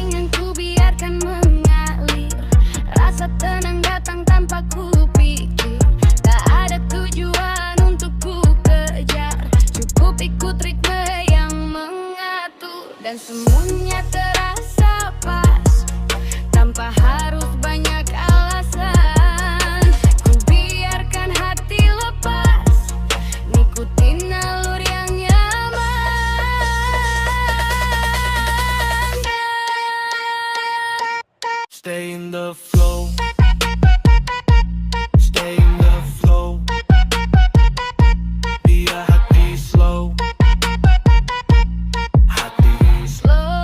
yang ku biarkan mengalir. Rasa tenang datang tanpa ku pikir. Tak ada tujuan untuk ku kejar. Cukup ikut ritme yang mengatur. Dan semuanya terasa pas, tanpa harus banyak alasan. Ku biarkan hati lepas, ngikutin alur yang nyaman. Stay in the flow. Stay in the flow. Biar hati slow. Hati slow.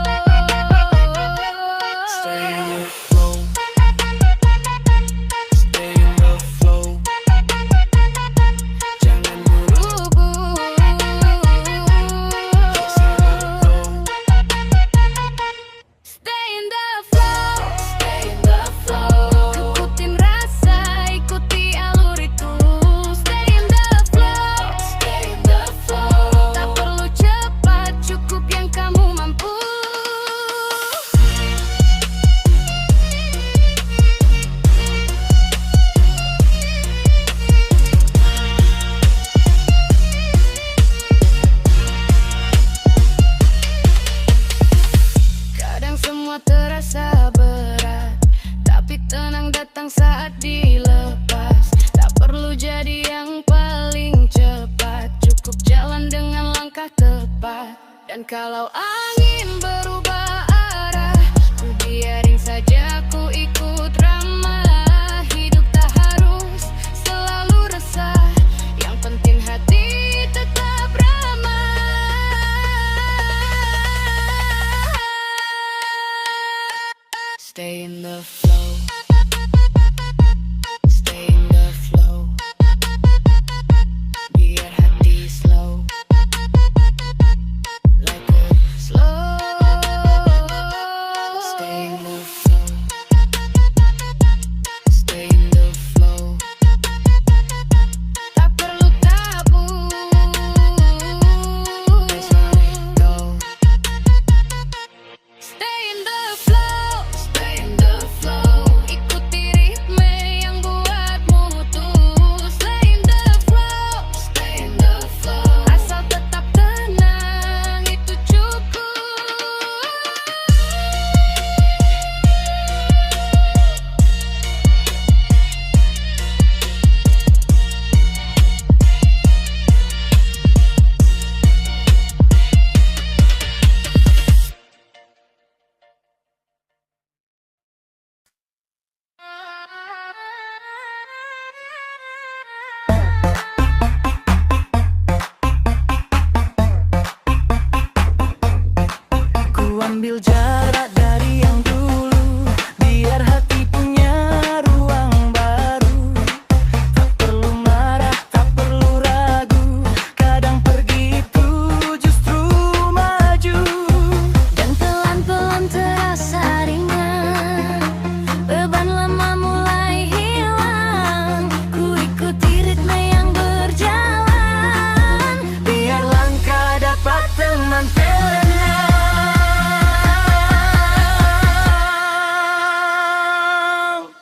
Stay in the flow. Stay in the flow. Jangan buru-buru. Stay in the flow. Stay in the flow. Ikutin rasa, ikuti alur itu. Stay in the flow. Stay in the flow. Tak perlu cepat, cukup yang kamu mampu. Kadang semua terasa berat, tapi tenang datang saat dilepas. Tak perlu jadi yang paling cepat, cukup jalan dengan langkah tepat. Dan kalau angin berubah arah, ku biarin saja, ku ikut ramah. Hidup tak harus selalu resah, yang penting hati tetap ramah. Stay in the flow. Stay in the flow. Biar hati slow. Like a slow. Stay in the flow. Stay in the flow. Tak perlu tabu. Just let it go. Stay in the flow. Stay in the flow. Ikuti ritme yang buatmu tulus. Stay in the flow. Stay in the flow. Asal tetap tenang, itu cukup. Ku ambil jarak dari yang dulu, biar hati punya ruang baru. Tak perlu marah, tak perlu ragu, kadang pergi itu justru maju. Dan pelan-pelan terasa ringan, beban lama mulai hilang. Ku ikuti ritme yang berjalan, Biar langkah dapat teman tenang.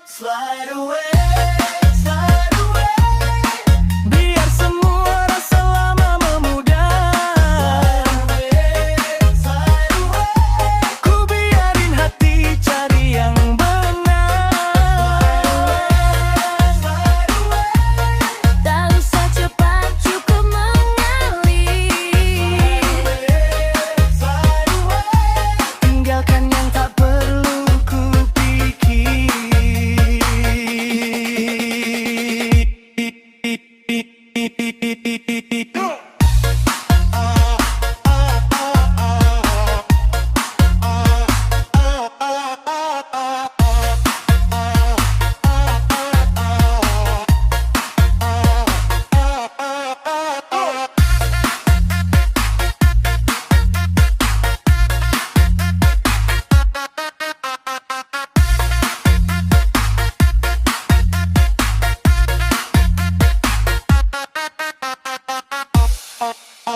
Slide away, slide away. Biar semua rasa lama memudar. Slide away, ku biarin hati cari yang benar. Slide away, tak usah cepat, cukup mengalir. slide away. Tinggalkan yang tak perlu ku pikir.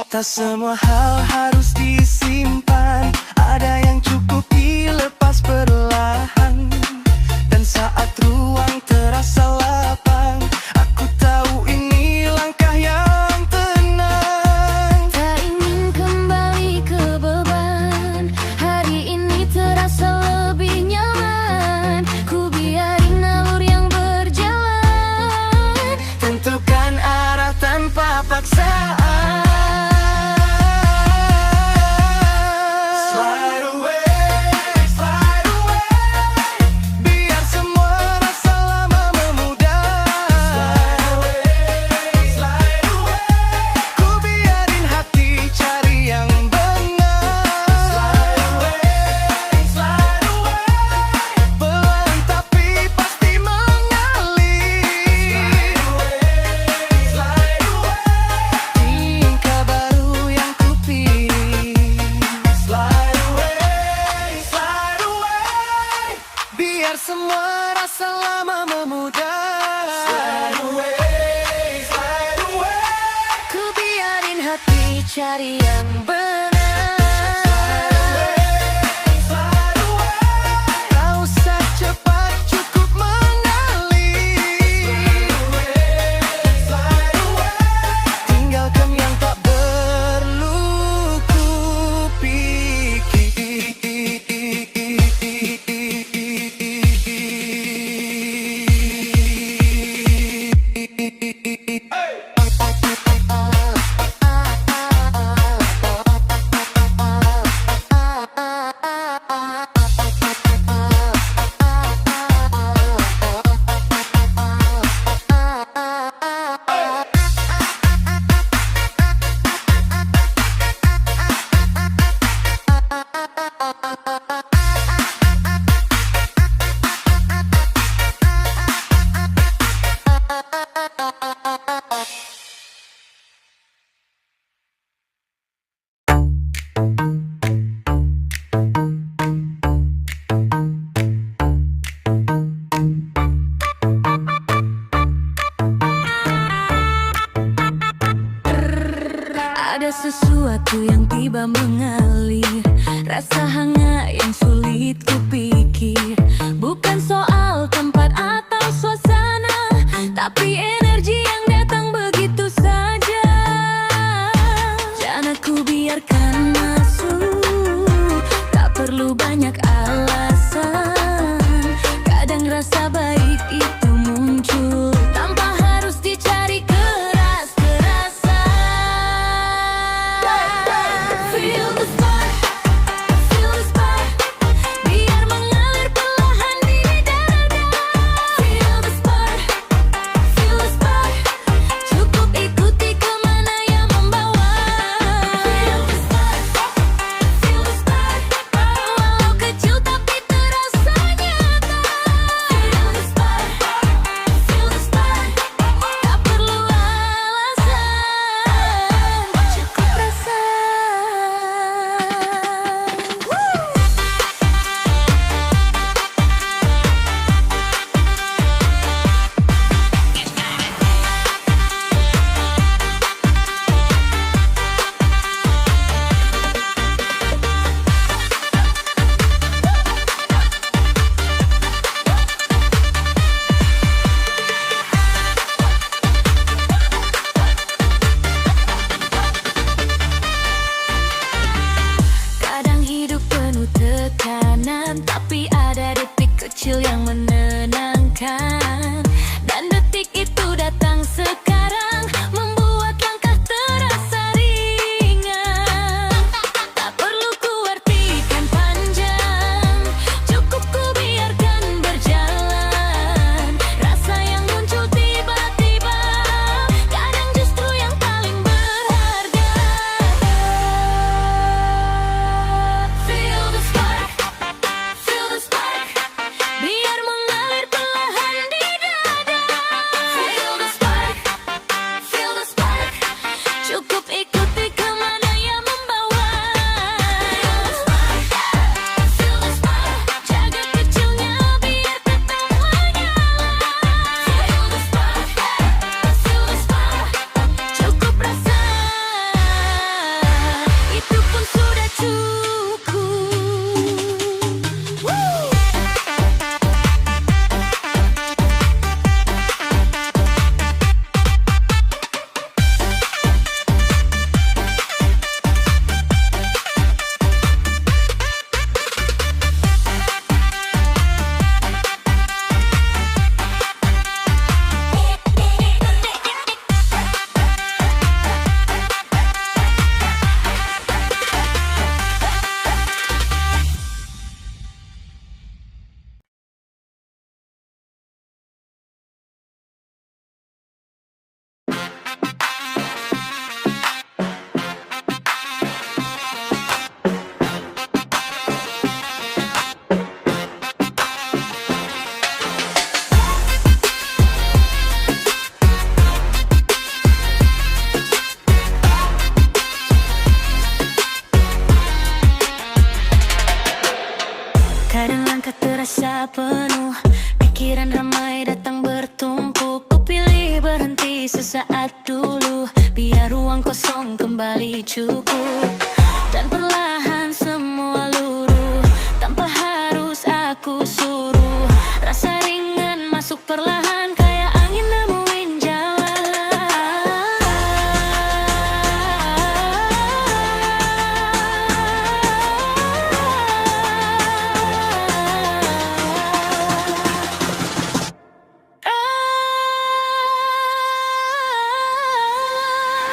Tak semua hal harus disimpan, ada yang cukup dilepas biar semua rasa lama memudar. Slide away, slide away. Ku biarin hati cari yang benar. Slide away, Tak usah cepat, cukup mengalir. slide away. Tinggalkan yang tak perlu ku Ada sesuatu yang tiba mengalir, rasa hangat yang sulit kupikir. Bukan soal tempat atau suasana, tapi energi yang datang begitu saja. Jangan aku biarkan masuk, tak perlu banyak alasan. Kadang rasa baik itu muncul tanpa harus dicari keras-kerasan. Feel the spark, biar mengalir perlahan di dada. Feel the spark, cukup ikuti kemana yang membawa. Feel the spark, walau kecil tapi terasa nyata. Feel the spark, tak perlu alasan, cukup rasa. Kadang hidup penuh tekanan, tapi ada detik kecil yang menenangkan. Dan detik itu datang sekarang, membuat langkah terasa ringan. Tak perlu ku artikan panjang, cukup ku biarkan berjalan. Rasa yang muncul tiba-tiba, kadang justru yang paling berharga. Feel the spark, biar mengalir perlahan di dada. Feel the spark, cukup ikuti kemana yang membawa. Feel the spark, jaga kecilnya biar tetap menyala. Feel the spark, cukup rasa, itu pun sudah cukup. Kadang langkah terasa terasa penuh, pikiran ramai datang bertumpuk. Ku pilih berhenti sesaat dulu, biar ruang kosong kembali cukup. Dan perlahan semua luruh, tanpa harus aku suruh. Rasa ringan masuk perlahan, kayak angin nemuin jalan.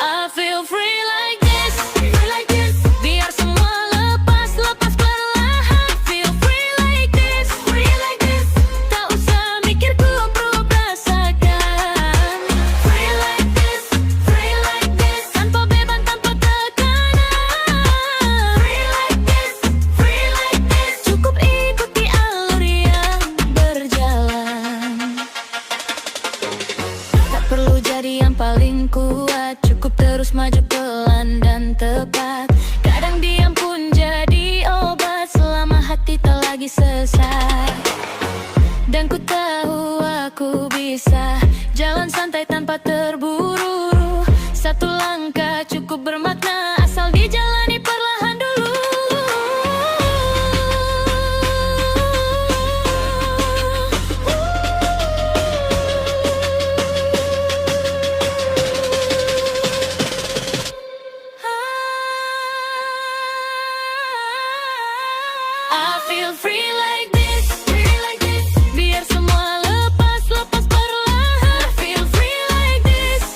I feel free like this, biar semua lepas perlahan. Feel free like this, tak usah mikir ku perlu rasakan. Free like this, tanpa beban, tanpa tekanan. Free like this, cukup ikuti alur yang berjalan. Tak perlu jadi yang paling kuat, cukup terus maju pelan dan tepat. Kadang diam pun jadi obat, selama hati tak lagi sesat. Dan ku tahu aku bisa jalan santai tanpa terburu-buru. Satu langkah cukup bermakna, asal dijalani perlahan dulu. I feel free like this, biar semua lepas perlahan. I feel free like this,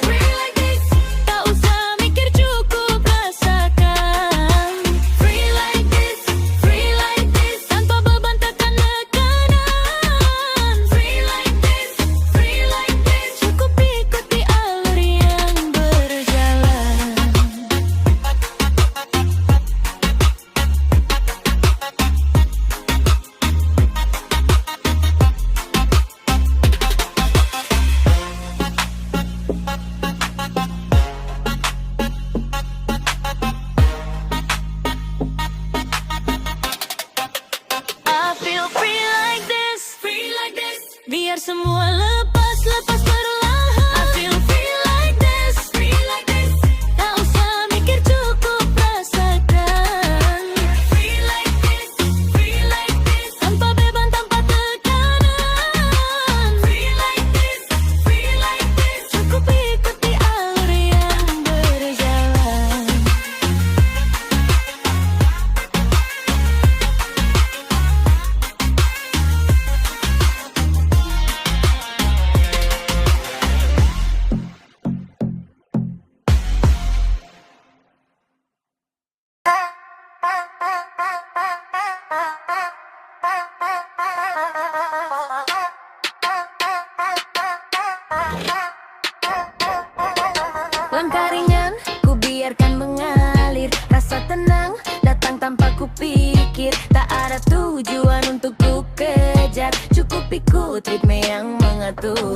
tak usah mikir cukup rasakan. Free like this, tanpa beban tekan tekanan. Free like this, cukup ikuti alur yang berjalan. I feel free like this, biar semua lepas perlahan. I feel free like this, tak usah mikir cukup rasakan. Free like this, tanpa beban, tanpa tekanan. Free like this, cukup ikuti alur yang berjalan. Langkah ringan, ku biarkan mengalir. Rasa tenang, datang tanpa ku pikir. Tak ada tujuan untuk ku kejar, cukup ikut ritme yang mengatur.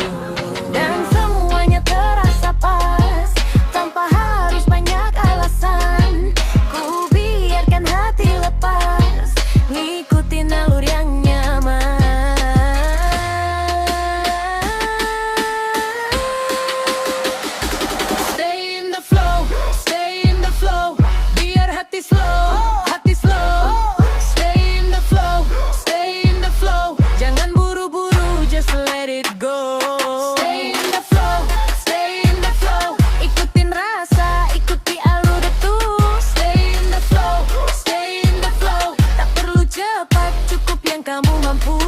Dan semuanya terasa pas, tanpa harus banyak alasan. Ku biarkan hati lepas, ngikutin alur yang nyaman. Stay in the flow, biar hati slow. Stay in the flow, jangan buru-buru, just let it go. Stay in the flow, ikutin rasa, ikuti alur itu. Stay in the flow, tak perlu cepat, cukup yang kamu mampu.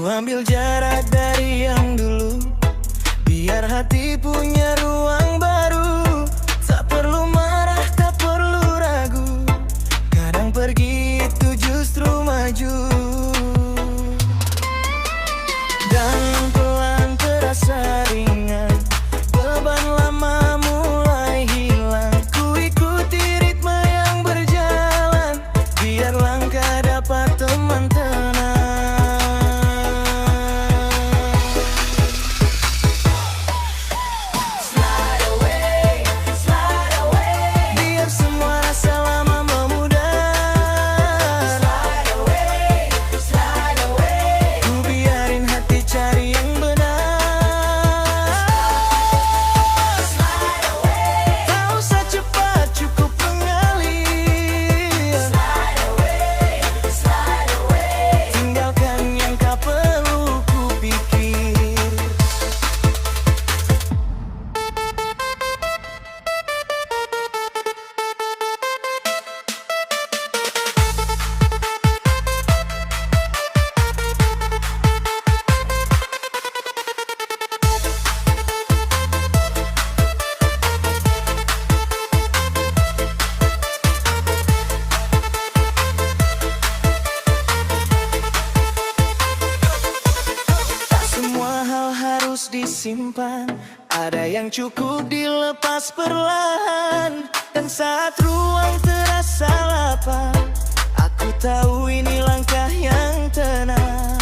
Ku ambil jarak dari yang dulu, biar hati punya ruang baru. Tak perlu marah, tak perlu ragu, kadang pergi itu justru maju. Dan pelan terasa ringan, beban lama mulai hilang. Ku ikuti ritme yang berjalan, biar langkah dapat teman tenang. Slide away, biar semua rasa lama memudar. Slide away, ku biarin hati cari yang benar. Slide away, tak usah cepat, cukup mengalir. Slide away, tinggalkan yang tak perlu ku pikir. Tak semua hal harus disimpan, ada yang cukup dilepas perlahan. Dan saat ruang terasa lapang, aku tahu ini langkah yang tenang.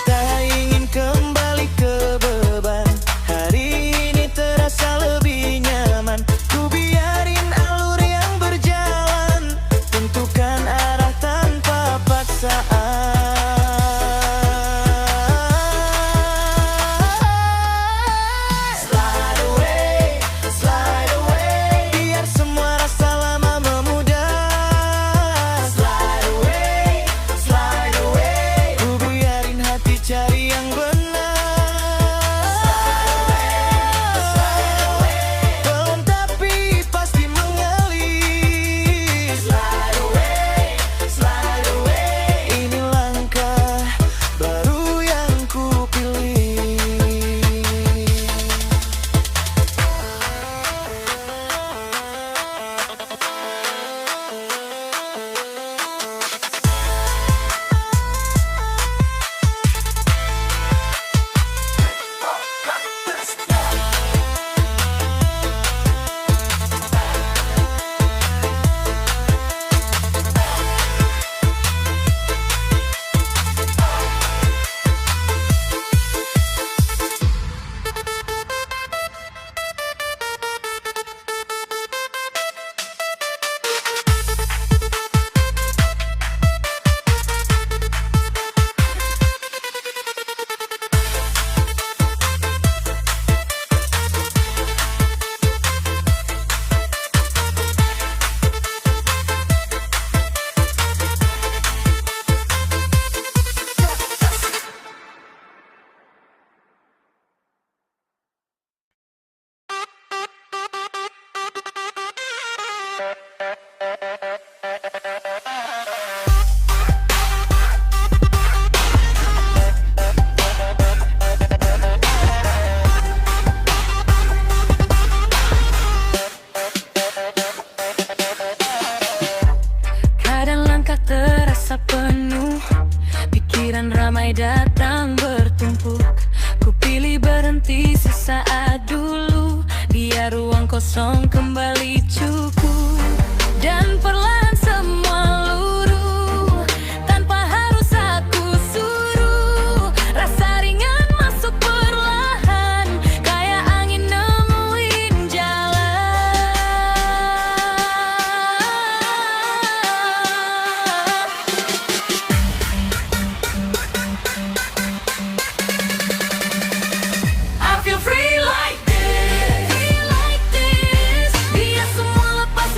Tak ingin kembali ke beban, hari ini terasa lebih nyaman. Ku biarin alur yang berjalan, tentukan arah tanpa paksaan. Slide away, biar semua rasa lama memudar. Slide away, ku biarin hati cari yang benar. Pelan tapi pasti mengalir. Slide away, ini langkah baru yang ku pilih. Kadang langkah terasa penuh, pikiran ramai datang bertumpuk. Ku pilih berhenti sesaat dulu, biar ruang kosong kembali cukup. Dan perlahan semua luruh, tanpa harus aku suruh. Rasa ringan masuk perlahan, kayak angin nemuin jalan. I feel free like this, biar semua lepas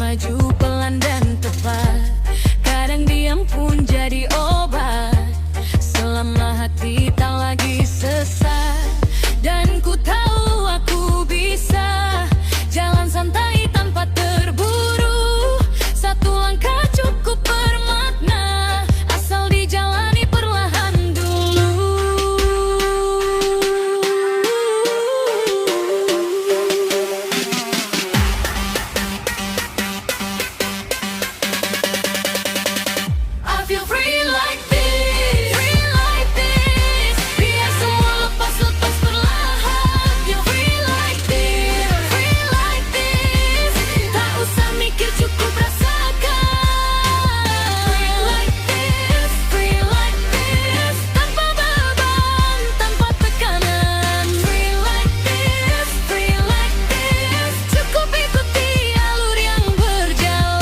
maju pelan dan tepat. Kadang diam pun jadi obat, selama hati tak lagi sesat. Dan ku tahu aku bisa jalan santai tanpa terburu. Satu langkah cukup bermakna, asal dijalani perlahan dulu. I feel free like this, free like this. Biar semua lepas-lepas perlahan. Feel free like this, free like this. Tak usah mikir, cukup rasakan. Free like this, free like this. Tanpa beban, tanpa tekanan. Free like this, free like this. Cukup ikuti alur yang berjalan.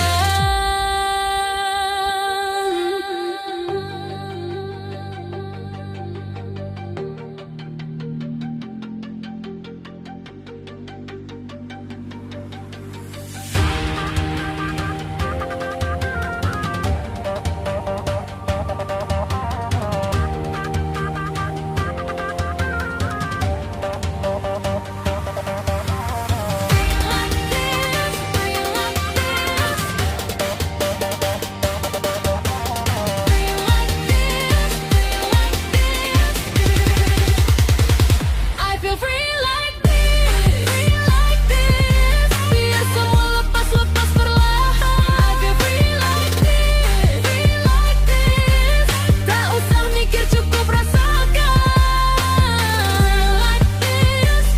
I feel free like this, free like this. Biar semua lepas-lepas perlahan. I feel free like this, free like this. Tak usah mikir, cukup rasakan.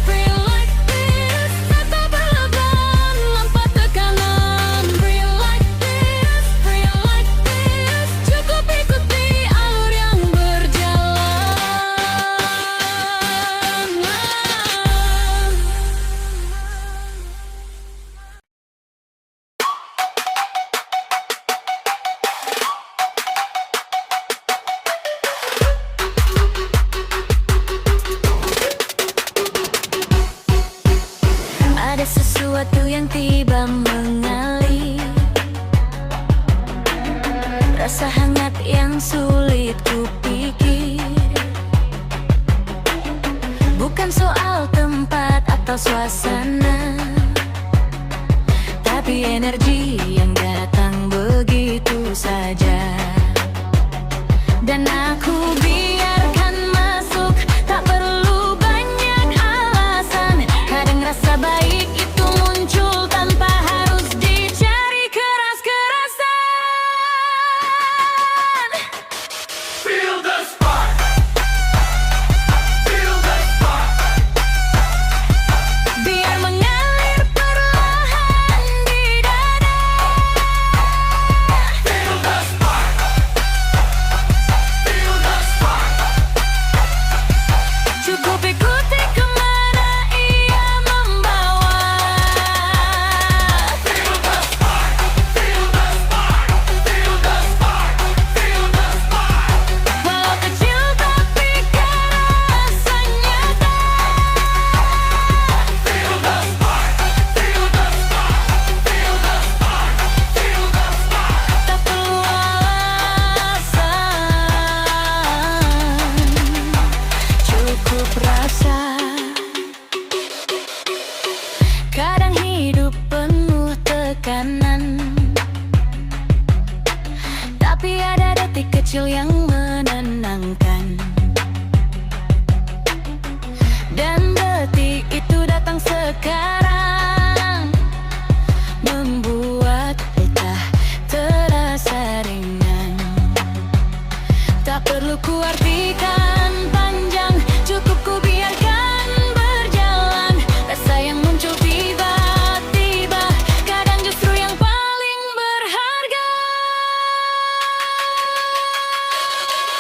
Free like this, tanpa beban, tanpa tekanan. Free like this, cukup ikuti alur yang berjalan. Ada sesuatu yang tiba mengalir, rasa hangat yang sulit kupikir. Bukan soal tempat atau suasana, tapi energi yang datang begitu saja. Dan aku biarkan masuk, tak perlu banyak alasan. Kadang rasa baik itu muncul tanpa harus dicari keras-kerasan. Feel the spark. Feel the spark. Biar mengalir perlahan di dada. Feel the spark. Feel the spark. Cukup ikuti kemana ia membawa. Feel the spark. Feel the spark. Feel the spark. Feel the spark. Walau kecil tapi kan rasa nyata. Feel the spark. Feel the spark. Feel the spark. Feel the spark. Tak perlu alasan, cukup rasa. Kadang hidup penuh tekanan, tapi ada detik kecil yang menenangkan. Dan detik itu datang sekarang, membuat kita terasa ringan. Tak perlu ku artikan panjang, cukup ku biarkan berjalan. Rasa yang muncul tiba-tiba, kadang justru yang paling berharga.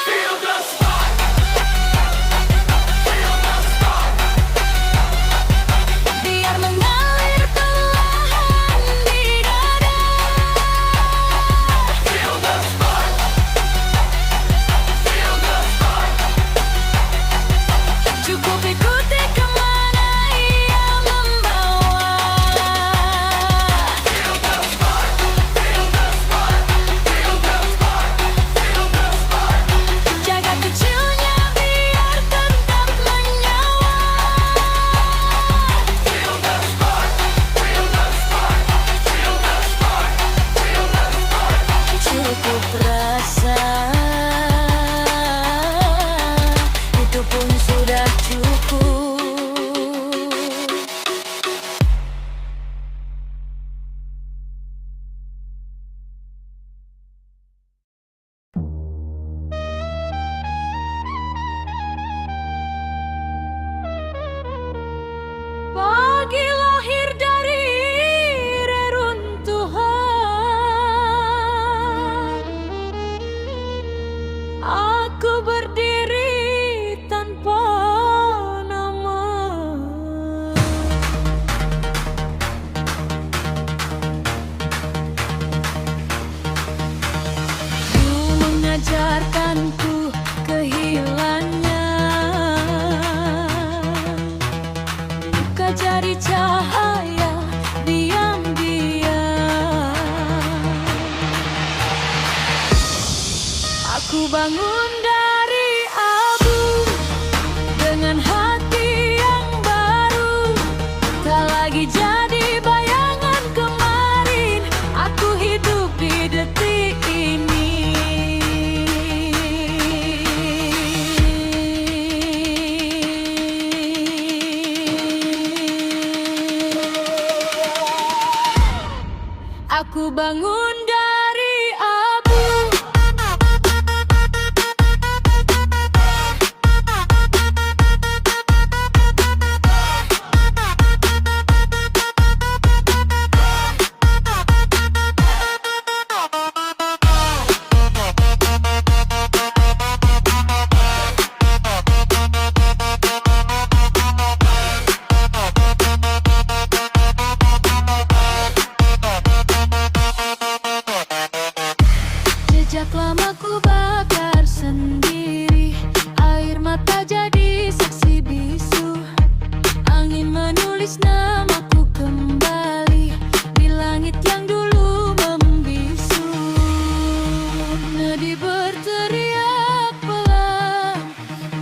Feel the spark. Feel the spark. Biar mengalir bangun dari abu dengan hati yang baru, tak lagi jadi bayangan kemarin. Aku hidup di detik ini. Aku bangun dari abu. Sejak lama ku bakar sendiri, air mata jadi saksi bisu. Angin menulis namaku kembali di langit yang dulu membisu. Nadi berteriak pelan,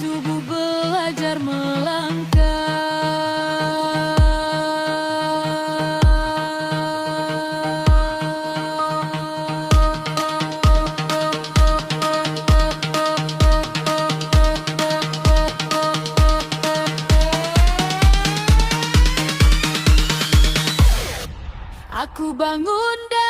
tubuh belajar melangkah. Aku bangun dari